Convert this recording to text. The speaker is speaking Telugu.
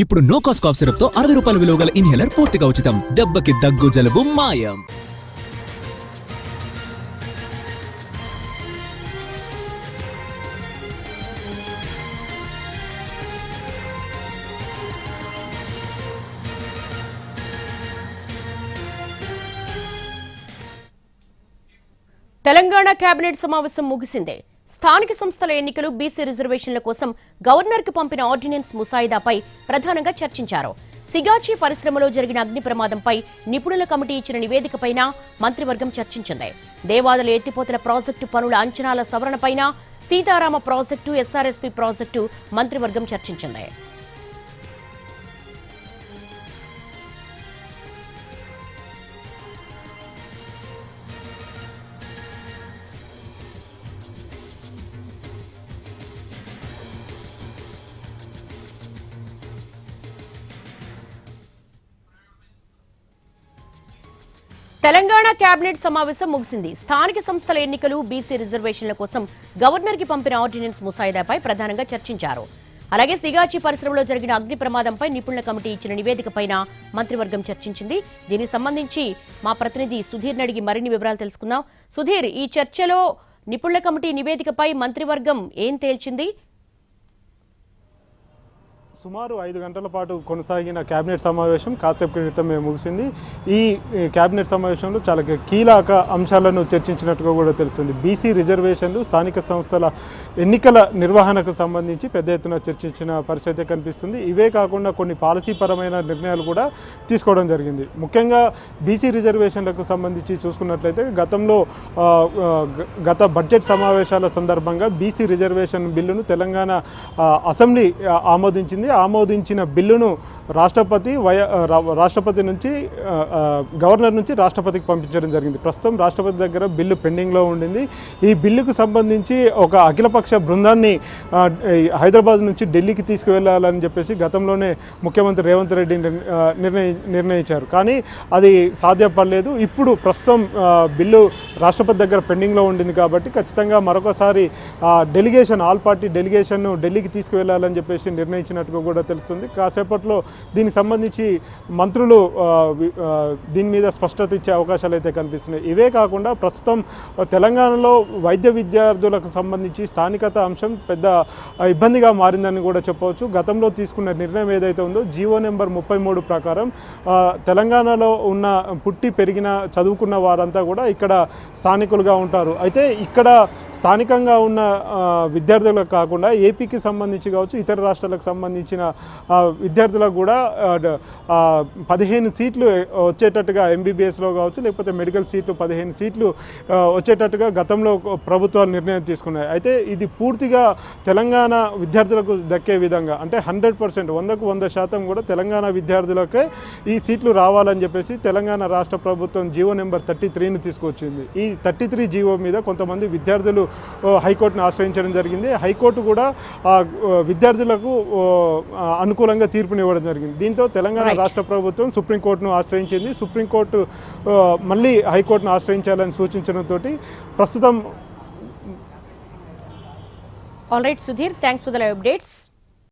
ఇప్పుడు నో కాస్ట్ కాఫ్ సిరప్ తో 60 రూపాయల విలువ గల ఇన్హేలర్ పూర్తిగా ఉచితం. దెబ్బకి దగ్గు జలుబు మాయం. తెలంగాణ కేబినెట్ సమావేశం ముగిసిందే. స్థానిక సంస్థల ఎన్నికలు, బీసీ రిజర్వేషన్ల కోసం గవర్నర్కు పంపిన ఆర్డినెన్స్ ముసాయిదాపై ప్రధానంగా చర్చించారు. సిగాచి పరిశ్రమలో జరిగిన అగ్ని ప్రమాదంపై నిపుణుల కమిటీ ఇచ్చిన నివేదికపైన మంత్రివర్గం చర్చించింది. దేవాదుల ఎత్తిపోతల ప్రాజెక్టు పనుల అంచనాల సవరణపైన, సీతారామ ప్రాజెక్టు, ఎస్ఆర్ఎస్పీ ప్రాజెక్టు మంత్రివర్గం చర్చించింది. తెలంగాణ కేబినెట్ సమావేశం ముగిసింది. స్థానిక సంస్థల ఎన్నికలు, బీసీ రిజర్వేషన్ల కోసం గవర్నర్ కి పంపిన ఆర్డినెన్స్ ముసాయిదాపై ప్రధానంగా చర్చించారు. అలాగే సిగాచి పరిశ్రమలో జరిగిన అగ్ని ప్రమాదంపై నిపుణుల కమిటీ ఇచ్చిన నివేదికపైన మంత్రివర్గం చర్చించింది. దీనికి సంబంధించి మా ప్రతినిధి సుధీర్ అడిగి మరిన్ని వివరాలు తెలుసుకుందాం. సుధీర్, ఈ చర్చలో నిపుణుల కమిటీ నివేదికపై మంత్రివర్గం ఏం తేల్చింది? సుమారు 5 గంటల పాటు కొనసాగిన కేబినెట్ సమావేశం కాసేపు క్రితమే ముగిసింది. ఈ కేబినెట్ సమావేశంలో చాలా కీలక అంశాలను చర్చించినట్టుగా కూడా తెలుస్తుంది. బీసీ రిజర్వేషన్లు, స్థానిక సంస్థల ఎన్నికల నిర్వహణకు సంబంధించి పెద్ద ఎత్తున చర్చించిన పరిస్థితి కనిపిస్తుంది. ఇవే కాకుండా కొన్ని పాలసీ పరమైన నిర్ణయాలు కూడా తీసుకోవడం జరిగింది. ముఖ్యంగా బీసీ రిజర్వేషన్లకు సంబంధించి చూసుకున్నట్లయితే గత బడ్జెట్ సమావేశాల సందర్భంగా బీసీ రిజర్వేషన్ బిల్లును తెలంగాణ అసెంబ్లీ ఆమోదించిన బిల్లును రాష్ట్రపతి నుంచి గవర్నర్ నుంచి రాష్ట్రపతికి పంపించడం జరిగింది. ప్రస్తుతం రాష్ట్రపతి దగ్గర బిల్లు పెండింగ్లో ఉండింది. ఈ బిల్లుకు సంబంధించి ఒక అఖిలపక్ష బృందాన్ని హైదరాబాద్ నుంచి ఢిల్లీకి తీసుకువెళ్ళాలని చెప్పేసి గతంలోనే ముఖ్యమంత్రి రేవంత్ రెడ్డి నిర్ణయించారు. కానీ అది సాధ్యపడలేదు. ఇప్పుడు ప్రస్తుతం బిల్లు రాష్ట్రపతి దగ్గర పెండింగ్లో ఉండింది కాబట్టి ఖచ్చితంగా మరొకసారి ఆల్ పార్టీ డెలిగేషన్ను ఢిల్లీకి తీసుకువెళ్ళాలని చెప్పేసి నిర్ణయించినట్టుగా కూడా తెలుస్తుంది. కాసేపట్లో దీనికి సంబంధించి మంత్రులు దీని మీద స్పష్టత ఇచ్చే అవకాశాలు అయితే కనిపిస్తున్నాయి. ఇవే కాకుండా ప్రస్తుతం తెలంగాణలో వైద్య విద్యార్థులకు సంబంధించి స్థానికత అంశం పెద్ద ఇబ్బందిగా మారిందని కూడా చెప్పవచ్చు. గతంలో తీసుకున్న నిర్ణయం ఏదైతే ఉందో జీవో నెంబర్ 33 ప్రకారం తెలంగాణలో ఉన్న పుట్టి పెరిగిన చదువుకున్న వారంతా కూడా ఇక్కడ స్థానికులుగా ఉంటారు. అయితే ఇక్కడ స్థానికంగా ఉన్న విద్యార్థులకు కాకుండా ఏపీకి సంబంధించి కావచ్చు, ఇతర రాష్ట్రాలకు సంబంధించిన విద్యార్థులకు కూడా 15 సీట్లు వచ్చేటట్టుగా ఎంబీబీఎస్లో కావచ్చు, లేకపోతే మెడికల్ సీట్లు 15 సీట్లు వచ్చేటట్టుగా గతంలో ప్రభుత్వాలు నిర్ణయం తీసుకున్నాయి. అయితే ఇది పూర్తిగా తెలంగాణ విద్యార్థులకు దక్కే విధంగా, అంటే 100% 100% కూడా తెలంగాణ విద్యార్థులకే ఈ సీట్లు రావాలని చెప్పేసి తెలంగాణ రాష్ట్ర ప్రభుత్వం జీవో నెంబర్ 33ని తీసుకొచ్చింది. ఈ 33 జీవో మీద కొంతమంది విద్యార్థులు హైకోర్టును ఆశ్రయించడం జరిగింది. హైకోర్టు కూడా విద్యార్థులకు అనుకూలంగా తీర్పునివ్వడం జరిగింది. దీంతో తెలంగాణ రాష్ట్ర ప్రభుత్వం సుప్రీంకోర్టును ఆశ్రయించింది. సుప్రీంకోర్టు మళ్ళీ హైకోర్టును ఆశ్రయించాలని సూచించడంతో ప్రస్తుతం all right Sudheer, thanks for the live updates.